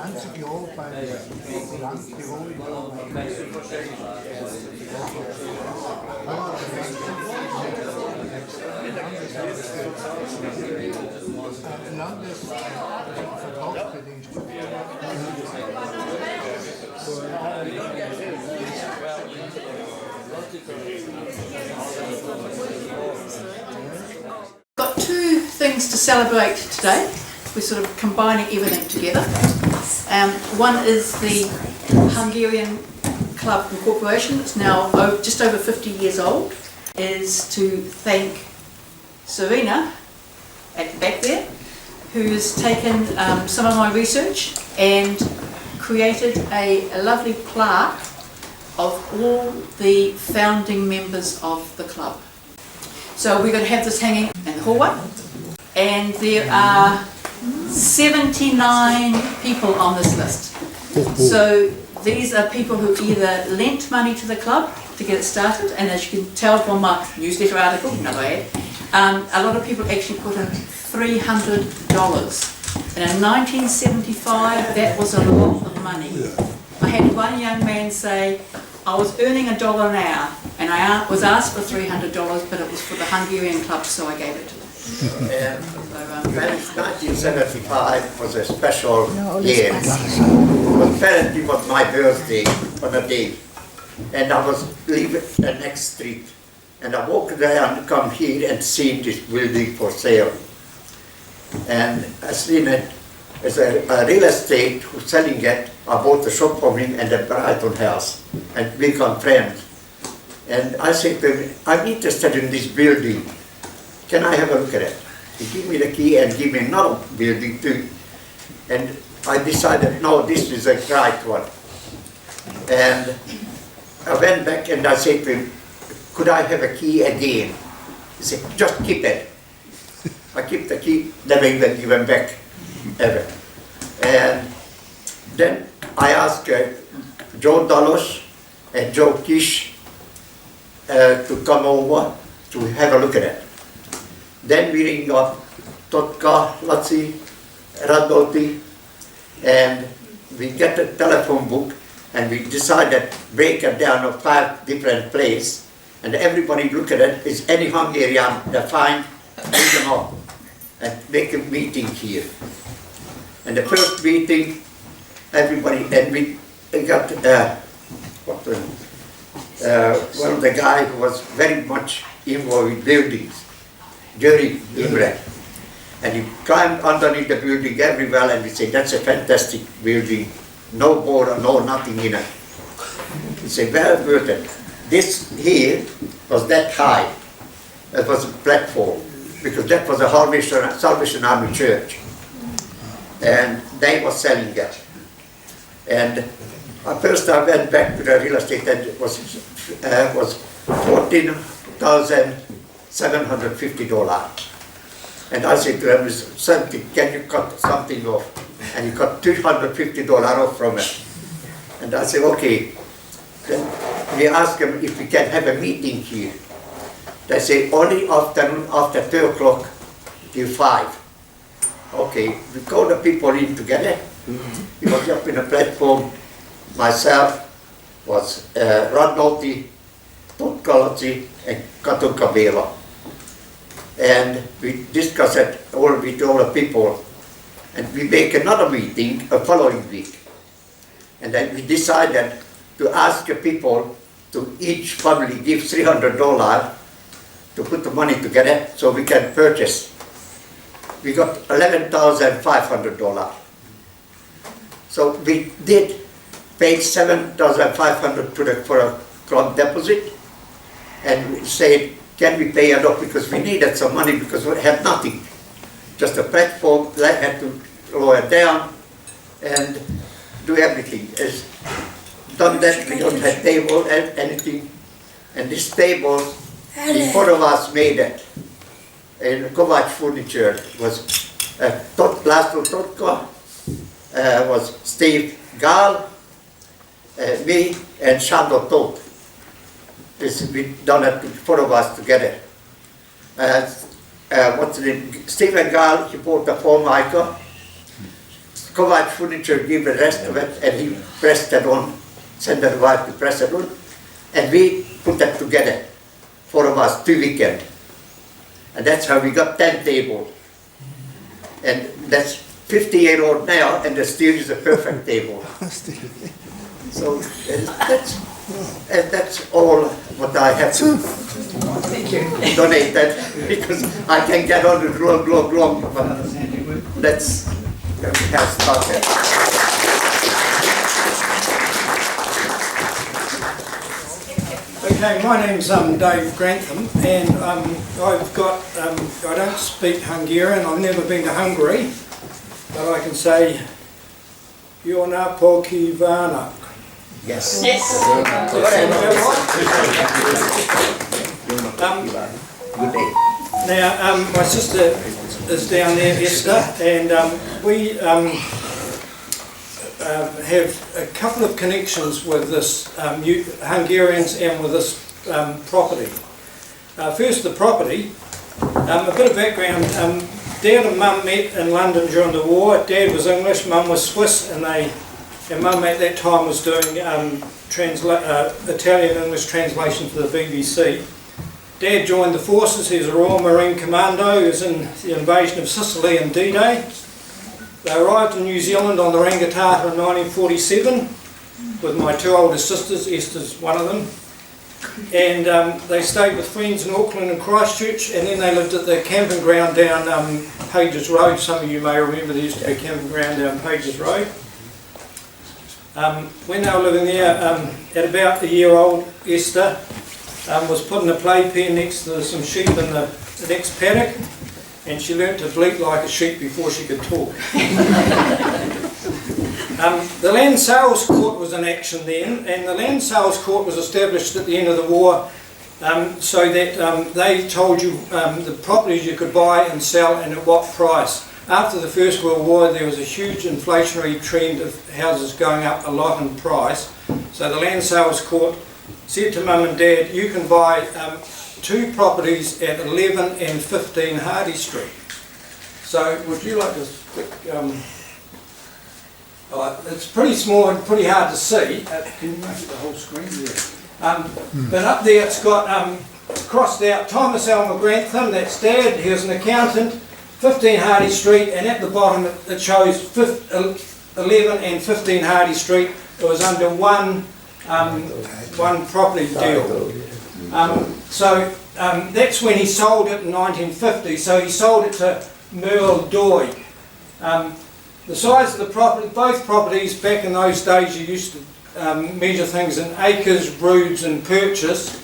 20 Jahre bei Land Tirol. Landesvertragsbedingt. Got two things to celebrate today. We're sort of combining everything together. One is the Hungarian Club Incorporation. It's now just over 50 years old. Is to thank Serena at the back there, who's taken some of my research and created a lovely plaque of all the founding members of the club. So we're going to have this hanging in the hallway, and there are 79 people on this list. So these are people who either lent money to the club to get it started, and as you can tell from my newsletter article, another ad, a lot of people actually put in $300. And in 1975, that was a lot of money. I had one young man say, I was earning $1 an hour, and I was asked for $300, but it was for the Hungarian Club, so I gave it to them. 1975 was a special year. Apparently it was my birthday on a day, and I was leaving the next street, and I walked there and come here and seen this building for sale. And I seen it as a real estate who's selling it. I bought the shop from him and the Brighton house, and we become friends. And I said to him, I'm interested in this building. Can I have a look at it? He gave me the key and gave me another building too. And I decided, no, this is a right one. And I went back and I said to him, could I have a key again? He said, just keep it. I keep the key, never even give him back, ever. And then I asked Joe Dallas and Joe Kish to come over to have a look at it. Then we ring up Totka, Laci, Radoti, and we get a telephone book, and we decided break it down of 5 different places, and everybody look at it. Is any Hungarian that find, bring them up and make a meeting here. And the first meeting, everybody, and we got one of the guys who was very much involved with buildings, Judith, and he climbed underneath the building everywhere, and we said, that's a fantastic building, no border, no nothing in it. He said, well worth it. This here was that high. It was a platform, because that was a Salvation Army church, and they were selling it. And at first I went back to the real estate, and it was $14,750. And I said to him, can you cut something off? And he cut $250 off from it. And I said, okay. Then we asked him if we can have a meeting here. They say only afternoon after 2 o'clock till 5. Okay, we called the people in together. He was up in a platform. Myself was Radnoti, Totkalati, and Katunkabela. And we discussed it all with all the people. And we make another meeting the following week. And then we decided to ask the people to each family give $300 to put the money together so we can purchase. We got $11,500. So we did pay $7,500 for a club deposit, and we said, can we pay enough, because we needed some money because we had nothing. Just a platform, I had to lower it down and do everything. As done that, we don't have table and anything. And this table, the four of us made it. In Kovac Furniture was Laszlo Totka, was Steve Gall, me, and Sándor Tóth. We done it, 4 of us together. What's the name? Stephen Gall, he bought the formica. covered furniture, give the rest of it, and he pressed it on, sent the wife to press it on, and we put that together for about 2 weekends. And that's how we got 10 tables. And that's 50-year-old now, and the still is a perfect table. So that's all what I have to donate that, because I can get on it long, but let's have started. Okay, my name's Dave Grantham, and I've got, I don't speak Hungarian, I've never been to Hungary, but I can say, Jó napot kívánok. Yes. Yes. Good day. Now, my sister is down there, Esther, and we have a couple of connections with this Hungarians and with this property. First, the property. A bit of background. Dad and Mum met in London during the war. Dad was English, Mum was Swiss, and Mum at that time was doing Italian-English translation for the BBC. Dad joined the forces. He was a Royal Marine Commando. He was in the invasion of Sicily and D-Day. They arrived in New Zealand on the Rangitata in 1947 with my 2 older sisters. Esther's one of them. And they stayed with friends in Auckland and Christchurch, and then they lived at the camping ground down Pages Road. Some of you may remember there used to be a camping ground down Pages Road. When they were living there, at about a year old, Esther was put in a playpen next to some sheep in the next paddock, and she learnt to bleat like a sheep before she could talk. The Land Sales Court was in action then, and the Land Sales Court was established at the end of the war so that they told you the properties you could buy and sell and at what price. After the First World War, there was a huge inflationary trend of houses going up a lot in price. So the Land Sales Court said to Mum and Dad, you can buy 2 properties at 11 and 15 Hardy Street. So would you like to click, it's pretty small and pretty hard to see. Can you make it the whole screen? Yeah. But up there it's got crossed out Thomas Elmer Grantham, that's Dad, he was an accountant, 15 Hardy Street, and at the bottom it shows 11 and 15 Hardy Street. It was under one property deal. So that's when he sold it in 1950. So he sold it to Merle Doig. The size of the property, both properties back in those days, you used to measure things in acres, roods and purchase.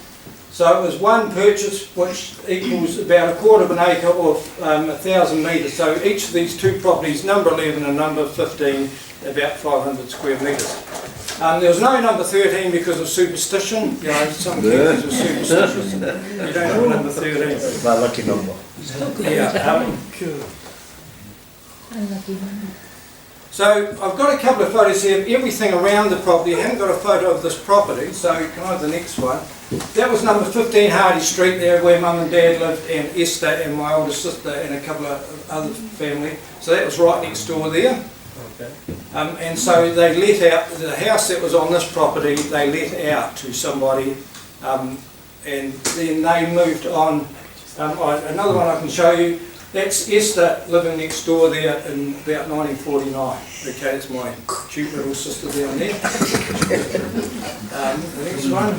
So it was one purchase which equals about 1/4 of an acre or 1,000 metres. So each of these 2 properties, number 11 and number 15, about 500 square metres. There was no number 13 because of superstition. You know, some people are superstitious. You don't have number 13. My lucky number. Yeah. So I've got a couple of photos here of everything around the property. I haven't got a photo of this property, so can I have the next one? That was number 15 Hardy Street there where Mum and Dad lived, and Esther and my older sister and a couple of other family. So that was right next door there. Okay. And so they let out, the house that was on this property, they let out to somebody, and then they moved on. Another one I can show you, that's Esther living next door there in about 1949. Okay, that's my cute little sister down there. The next one.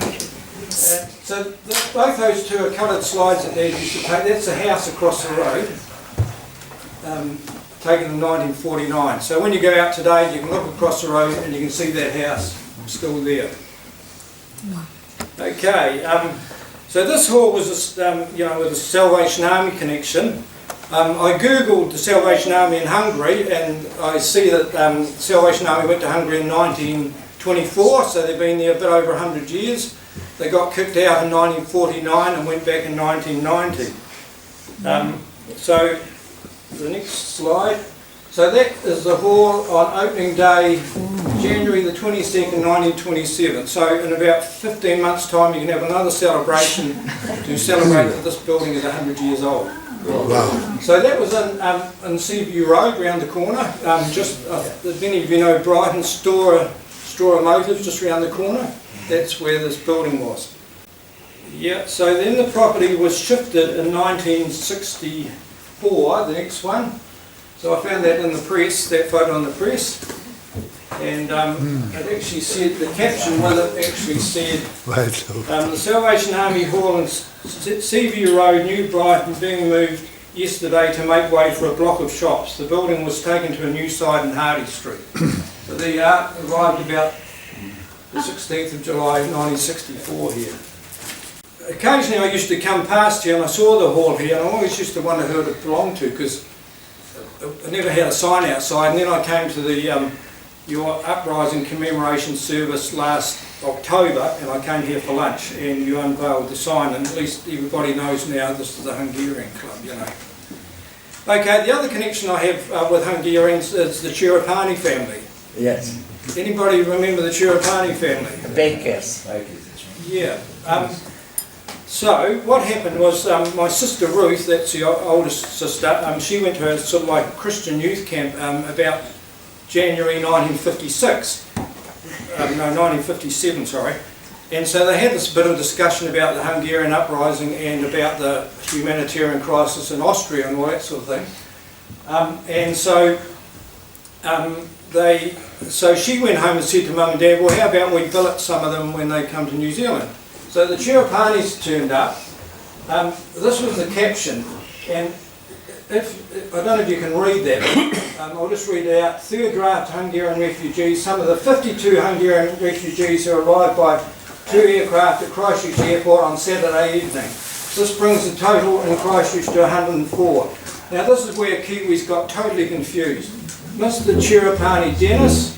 So both those 2 are coloured slides that Dad used to take. That's the house across the road, taken in 1949. So when you go out today, you can look across the road and you can see that house still there. Okay, so this hall was, you know, with the Salvation Army connection. I googled the Salvation Army in Hungary, and I see that Salvation Army went to Hungary in 1924, so they've been there a bit over 100 years. They got kicked out in 1949 and went back in 1990. So the next slide. So that is the hall on opening day, January the 22nd, 1927. So in about 15 months' time, you can have another celebration to celebrate that this building is 100 years old. Wow. So that was in Seaview Road, round the corner. Just if any of you know Brighton, Straw Motors, just round the corner. That's where this building was. Yeah. So then the property was shifted in 1964. The next one. So I found that in the press. That photo in the press. And it actually said, the caption with it actually said, the Salvation Army Hall in Seaview Road, New Brighton, being moved yesterday to make way for a block of shops. The building was taken to a new site in Hardy Street. So the art arrived about the 16th of July 1964 here. Occasionally I used to come past here and I saw the hall here, and I always used to wonder who it belonged to, because I never had a sign outside. And then I came to the your uprising commemoration service last October, and I came here for lunch, and you unveiled the sign, and at least everybody knows now this is the Hungarian Club, you know. Okay, the other connection I have with Hungarians is the Cserepanyi family. Yes. Anybody remember the Cserepanyi family? Bakers. Yeah. So what happened was my sister Ruth, that's the oldest sister, she went to a sort of like Christian youth camp about January 1956, no 1957, sorry, and so they had this bit of discussion about the Hungarian uprising and about the humanitarian crisis in Austria and all that sort of thing, and so so she went home and said to Mum and Dad, well, how about we billet some of them when they come to New Zealand? So the Cserepanyis turned up. This was the caption, and I don't know if you can read that. I'll just read it out. Third draft Hungarian refugees. Some of the 52 Hungarian refugees who arrived by 2 aircraft at Christchurch Airport on Saturday evening. This brings the total in Christchurch to 104. Now this is where Kiwis got totally confused. Mr. Cserepanyi Dennis,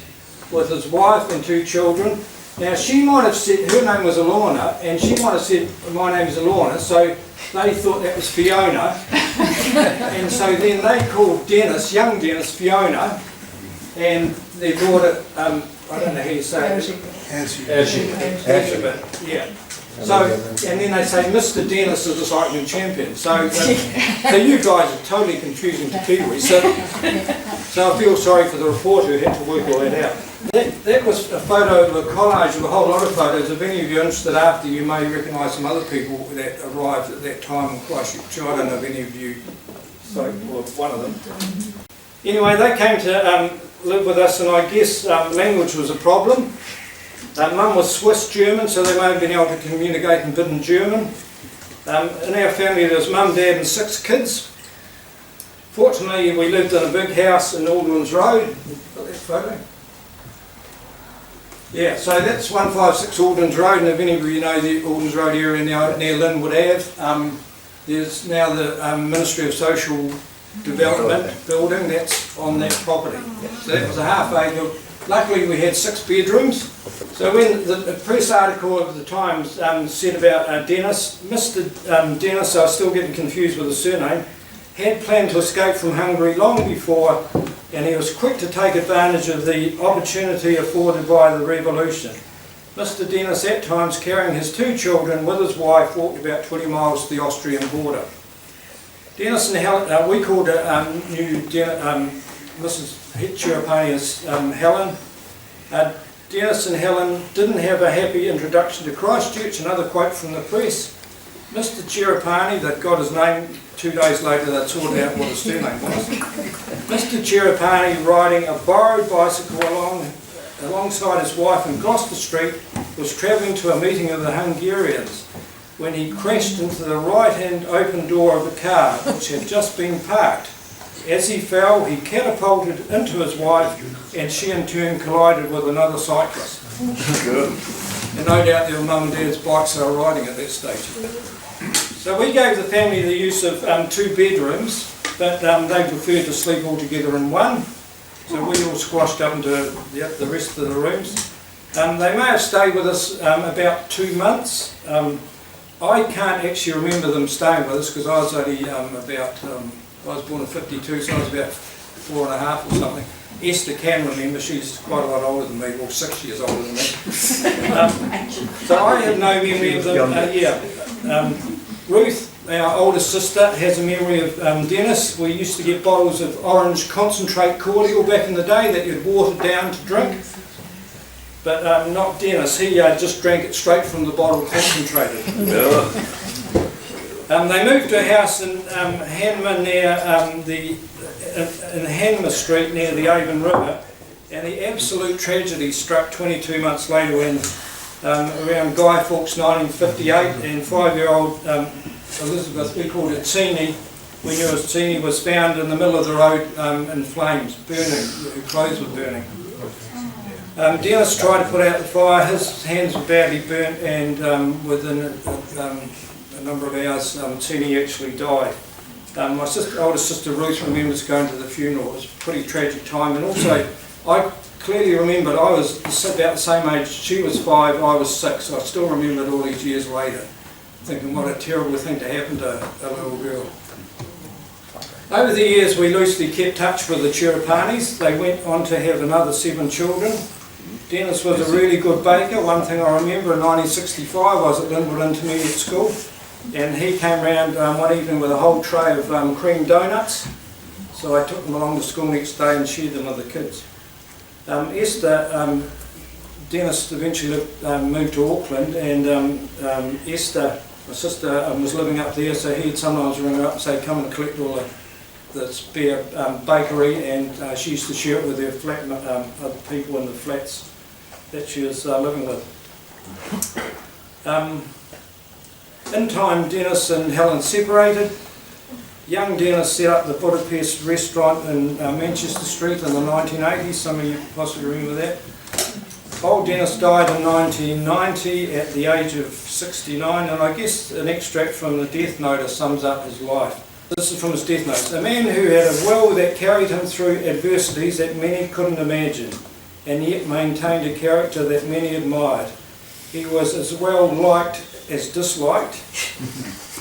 with his wife and 2 children. Now she might have said, her name was Alorna, and she might have said, my name is Alorna, so they thought that was Fiona. And so then they called Dennis, young Dennis, Fiona, and their daughter, I don't know how you say it. Ashibet, yeah. So, and then they say, Mr. Dennis is the cycling champion. So, so you guys are totally confusing to Kiwis. So I feel sorry for the reporter who had to work all that out. That was a photo of a collage of a whole lot of photos. If any of you are interested after, you may recognise some other people that arrived at that time in Christchurch. I don't know if any of you spoke, or one of them. Anyway, they came to live with us, and I guess language was a problem. Mum was Swiss German, so they may have been able to communicate in bit in German. In our family there was Mum, Dad and 6 kids. Fortunately we lived in a big house in Alderman's Road. Got that photo? Yeah, so that's 156 Alden's Road, and if any of you know the Alden's Road area near Linwood Ave, there's now the Ministry of Social Development building that's on that property. So that was a half-acre. Luckily we had 6 bedrooms. So when the press article of the Times said about Dennis, Mr. Dennis, I was still getting confused with the surname, had planned to escape from Hungary long before, and he was quick to take advantage of the opportunity afforded by the revolution. Mr. Dennis, at times carrying his 2 children with his wife, walked about 20 miles to the Austrian border. Dennis and Helen, we called Mrs. Cserepanyi as Helen. Dennis and Helen didn't have a happy introduction to Christchurch. Another quote from the press. Mr. Cserepanyi, that got his name 2 days later, they sorted out what his surname was. Mr. Cserepanyi, riding a borrowed bicycle alongside his wife in Gloucester Street, was travelling to a meeting of the Hungarians when he crashed into the right-hand open door of a car which had just been parked. As he fell, he catapulted into his wife, and she in turn collided with another cyclist. And no doubt there were Mum and Dad's bikes they were riding at that stage. So we gave the family the use of 2 bedrooms, but they preferred to sleep all together in one. So we all squashed up into the rest of the rooms. They may have stayed with us about 2 months. I can't actually remember them staying with us because I was only I was born in 52, so I was about 4 and a half or something. Esther can remember, she's quite a lot older than me, well 6 years older than me. So I have no memory of them. Ruth our oldest sister, has a memory of Dennis. We used to get bottles of orange concentrate cordial back in the day that you'd water down to drink. But not Dennis, he just drank it straight from the bottle concentrated. They moved to a house in Hanmer near in Hanmer Street near the Avon River, and the absolute tragedy struck 22 months later when around Guy Fawkes 1958 and 5-year-old Elizabeth, we called it Teeny, we knew as Teeny, was found in the middle of the road in flames, burning, her clothes were burning. Dennis tried to put out the fire, his hands were badly burnt, and within a number of hours Teeny actually died. My oldest sister Ruth remembers going to the funeral. It was a pretty tragic time, and also I clearly remembered I was about the same age. She was 5, I was 6. I still remembered all these years later, thinking what a terrible thing to happen to a little girl. Over the years we loosely kept touch with the Cserepanyis. They went on to have another 7 children. Dennis was a really good baker. One thing I remember in 1965 I was at Linwood Intermediate School, and he came round one evening with a whole tray of cream donuts. So I took them along to school next day and shared them with the kids. Esther, Dennis eventually moved to Auckland, and Esther, my sister, was living up there, so he'd sometimes ring her up and say, come and collect all the spare bakery, and she used to share it with her flat, other people in the flats that she was living with. In time, Dennis and Helen separated. Young Dennis set up the Budapest restaurant in Manchester Street in the 1980s, some of you possibly remember that. Old Dennis died in 1990 at the age of 69, and I guess an extract from the death notice sums up his life. This is from his death notice. A man who had a will that carried him through adversities that many couldn't imagine, and yet maintained a character that many admired. He was as well liked as disliked,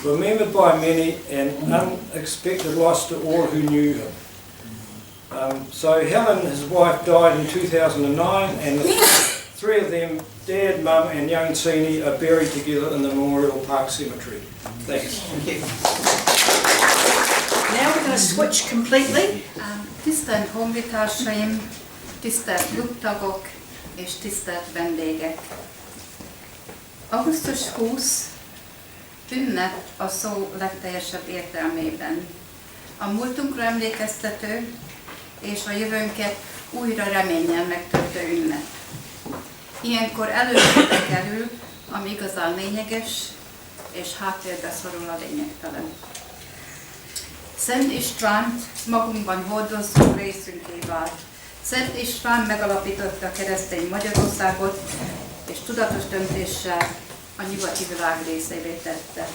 remembered by many, and unexpected loss to all who knew him. So Helen, his wife, died in 2009, and the 3 of them, Dad, Mum and young Teeny, are buried together in the Memorial Park Cemetery. Thanks. Thank you. Now we're going to switch completely. Tisztelt honfitársaim, tisztelt klubtagok és tisztelt vendégek! Augusztus 20 ünnep a szó legteljesebb értelmében. A múltunkra emlékeztető és a jövőnket újra reménnyel megtöltő ünnep. Ilyenkor előtérbe kerül, ami igazán lényeges, és háttérbe szorul a lényegtelen. Szent Istvánt magunkban hordozzuk, részünké vált. Szent István megalapította a keresztény Magyarországot, és tudatos döntéssel a nyugati világ részévé tette.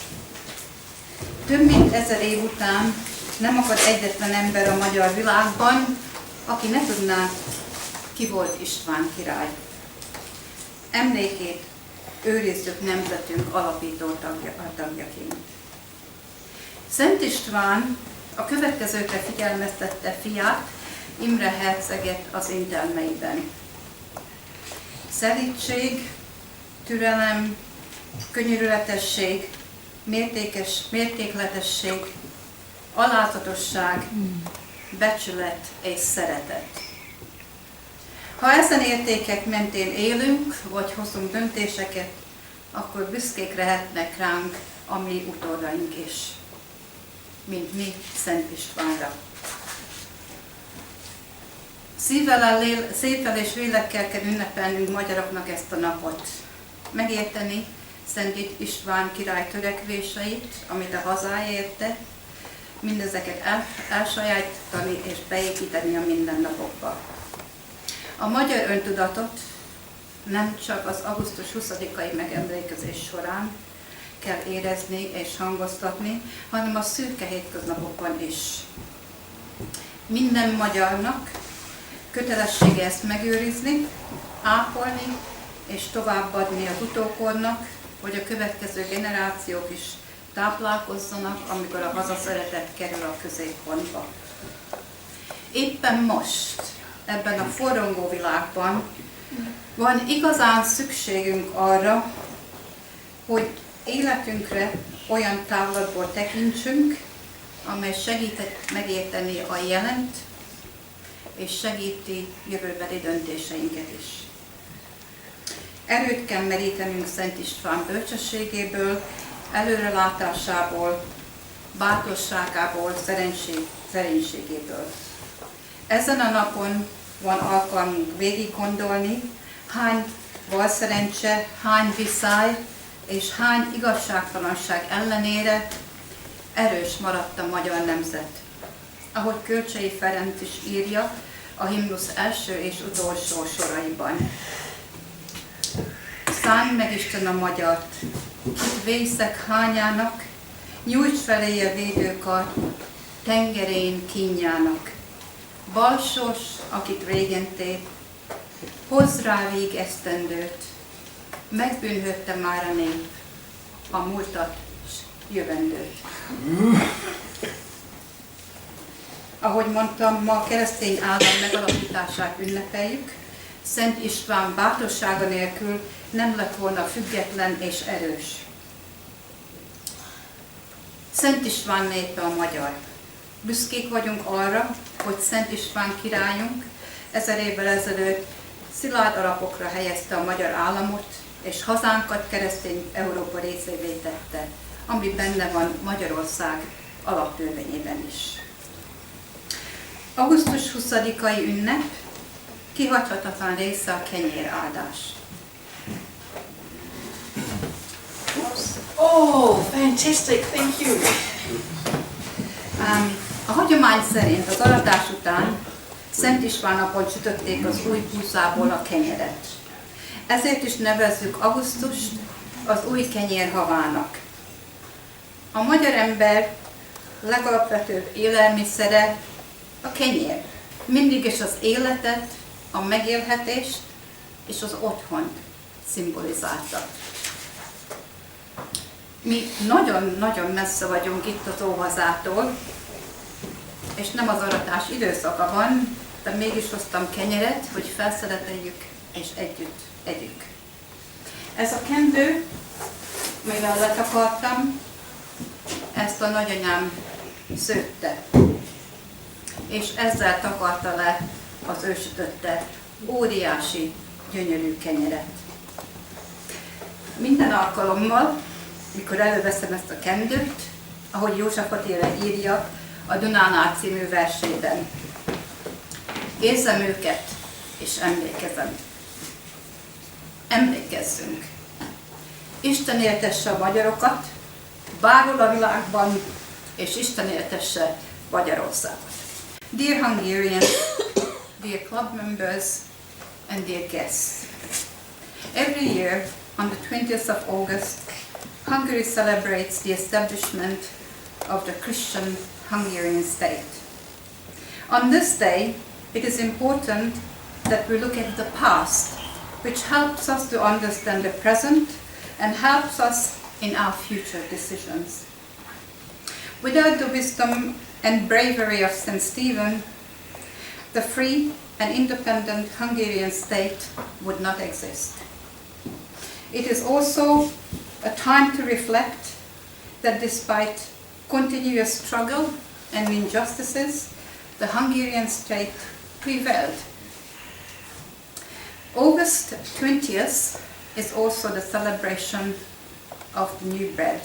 Több mint 1000 év után nem akad egyetlen ember a magyar világban, aki ne tudná, ki volt István király. Emlékét őrizzük nemzetünk alapító tagjaként. Szent István a következőkre figyelmeztette fiát, Imre herceget az intelmeiben. Szelídség, türelem, könyörületesség, mértékletesség, alázatosság, becsület és szeretet. Ha ezen értékek mentén élünk, vagy hozunk döntéseket, akkor büszkék lehetnek ránk a mi utódaink is, mint mi Szent Istvánra. Szívvel és lélekkel kell ünnepelnünk magyaroknak ezt a napot. Megérteni Szent István király törekvéseit, amit a hazáért tett, mindezeket elsajátítani és beépíteni a mindennapokba. A magyar öntudatot nem csak az augusztus 20-ai megemlékezés során kell érezni és hangoztatni, hanem a szürke hétköznapokban is. Minden magyarnak kötelessége ezt megőrizni, ápolni és továbbadni az utókornak, hogy a következő generációk is táplálkozzanak, amikor a hazaszeretet kerül a középpontba. Éppen most, ebben a forrongó világban van igazán szükségünk arra, hogy életünkre olyan távlatból tekintsünk, amely segít megérteni a jelent, és segíti jövőbeli döntéseinket is. Erőt kell merítenünk Szent István bölcsességéből, előrelátásából, bátorságából, szerénységéből. Ezen a napon van alkalmunk végig gondolni, hány balszerencse, hány viszály és hány igazságtalanság ellenére erős maradt a magyar nemzet. Ahogy Kölcsei Ferenc is írja a himnusz első és utolsó soraiban. Szállj meg Isten a magyart, kit vészek hányának, nyújts feléje védőkar, tengerén kínjának. Balsos, akit régen tép, hozz rá vég esztendőt, megbűnhődte már a nép, a múltat s jövendőt. Ahogy mondtam, ma a keresztény állam megalapítását ünnepeljük. Szent István bátorsága nélkül nem lett volna független és erős. Szent István népe a magyar. Büszkék vagyunk arra, hogy Szent István királyunk 1000 évvel ezelőtt szilárd alapokra helyezte a magyar államot, és hazánkat keresztény Európa részévé tette, ami benne van Magyarország alaptörvényében is. Augusztus 20-ai ünnep kihagyhatatlan része a kenyéráldás. Oh, fantastic, thank you. A hagyomány szerint az aratás után Szent István napon sütötték az új búzából a kenyeret. Ezért is nevezzük augusztust az új kenyér havának. A magyar ember legalapvetőbb élelmiszere a kenyér. Mindig is az életet, a megélhetést és az otthont szimbolizálta. Mi nagyon-nagyon messze vagyunk itt az óhazától, és nem az aratás időszaka van, de mégis hoztam kenyeret, hogy felszeleteljük és együtt együk. Ez a kendő, mivel letakartam, ezt a nagyanyám szőtte, és ezzel takarta le az ő sütötte óriási, gyönyörű kenyeret. Minden alkalommal, mikor előveszem ezt a kendőt, ahogy József Attila írja a Dunánál című versében. Érzem őket, és emlékezem. Emlékezzünk! Isten éltesse a magyarokat, bárhol a világban, és Isten éltesse Magyarországot. Dear Hungarians, dear club members, and dear guests, every year on the 20th of August, Hungary celebrates the establishment of the Christian Hungarian state. On this day, it is important that we look at the past, which helps us to understand the present and helps us in our future decisions. Without the wisdom and bravery of St. Stephen, the free and independent Hungarian state would not exist. It is also a time to reflect that despite continuous struggle and injustices, the Hungarian state prevailed. August 20th is also the celebration of the new bread.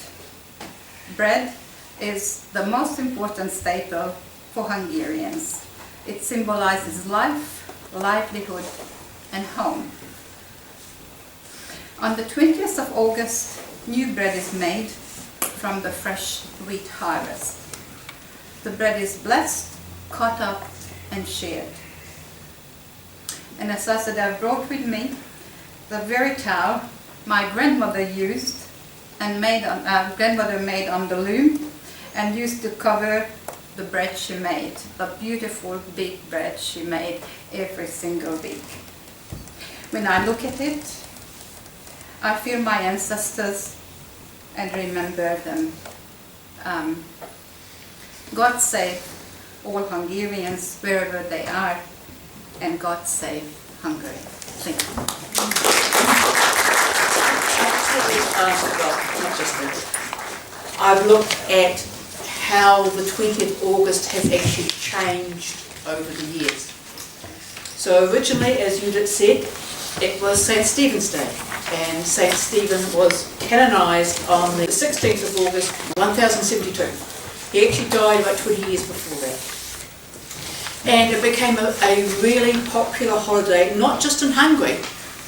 Bread is the most important staple for Hungarians. It symbolizes life, livelihood, and home. On the 20th of August, new bread is made from the fresh wheat harvest. The bread is blessed, cut up, and shared. And as I said, I brought with me the very towel my grandmother used and grandmother made on the loom and used to cover the bread she made, the beautiful big bread she made every single week. When I look at it, I feel my ancestors and remember them. God save all Hungarians wherever they are, and God save Hungary. Thank you. Well, not just this. I've looked at how the 20th August has actually changed over the years. So originally, as Judith said, it was St. Stephen's Day, and St. Stephen was canonised on the 16th of August 1072. He actually died about 20 years before that. And it became a really popular holiday, not just in Hungary,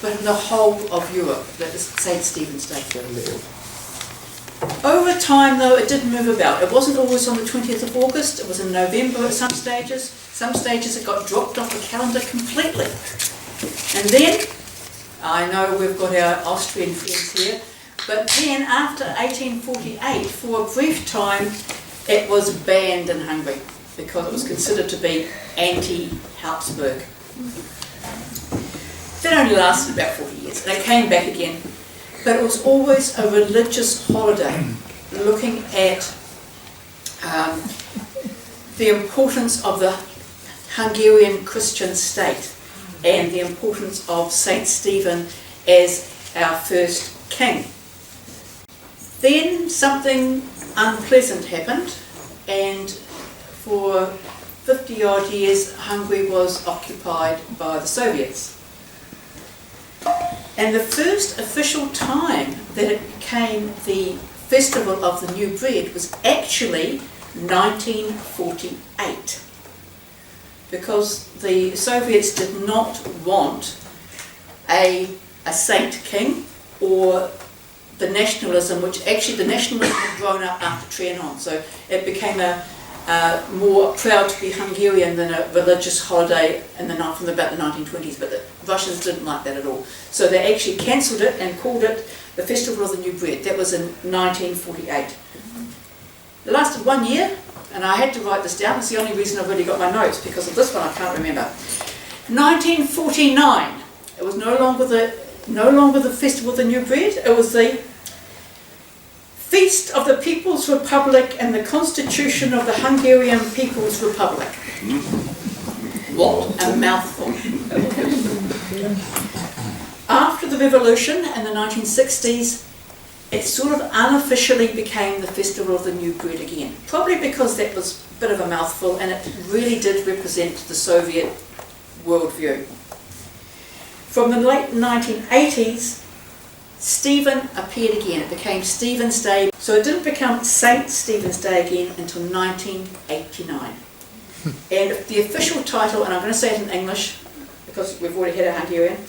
but in the whole of Europe, that is St. Stephen's Day. Over time, though, it did move about. It wasn't always on the 20th of August, it was in November at some stages. Some stages it got dropped off the calendar completely. And then, I know we've got our Austrian friends here, but then after 1848, for a brief time, it was banned in Hungary because it was considered to be anti-Habsburg. That only lasted about 40 years, and it came back again. But it was always a religious holiday, looking at the importance of the Hungarian Christian state and the importance of St. Stephen as our first king. Then something unpleasant happened, and for 50 odd years Hungary was occupied by the Soviets. And the first official time that it became the Festival of the New Bread was actually 1948. Because the Soviets did not want a saint king, or the nationalism, which actually the nationalism had grown up after Trianon. So it became a more proud to be Hungarian than a religious holiday from about the 1920s, but the Russians didn't like that at all. So they actually cancelled it and called it the Festival of the New Bread. That was in 1948. It lasted 1 year, and I had to write this down. It's the only reason I've really got my notes, because of this one I can't remember. 1949, it was no longer the Festival of the New Bread, it was the Feast of the People's Republic and the Constitution of the Hungarian People's Republic. What a mouthful. After the revolution in the 1960s, it sort of unofficially became the Festival of the New Bread again. Probably because that was a bit of a mouthful, and it really did represent the Soviet worldview. From the late 1980s, Stephen appeared again. It became Stephen's Day. So it didn't become St. Stephen's Day again until 1989. And the official title, and I'm going to say it in English because we've already had a Hungarian,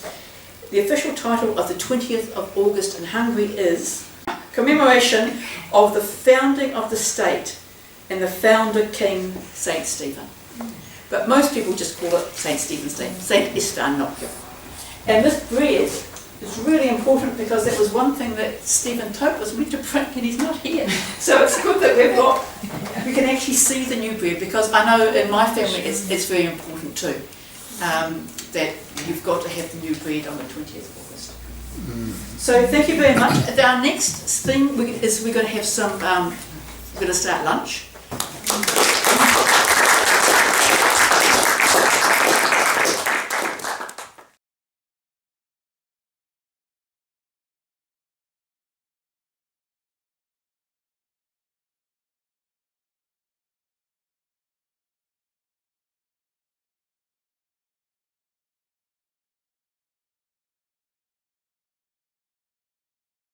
the official title of the 20th of August in Hungary is Commemoration of the Founding of the State and the Founder King St. Stephen. But most people just call it St. Stephen's Day, Szent István napja. And this bread is really important because that was one thing that Stephen Tope was meant to print, and he's not here. So it's good that we can actually see the new bread, because I know in my family it's very important too, that you've got to have the new bread on the 20th of August. So thank you very much. Our next thing is we're going to have some, we're going to start lunch.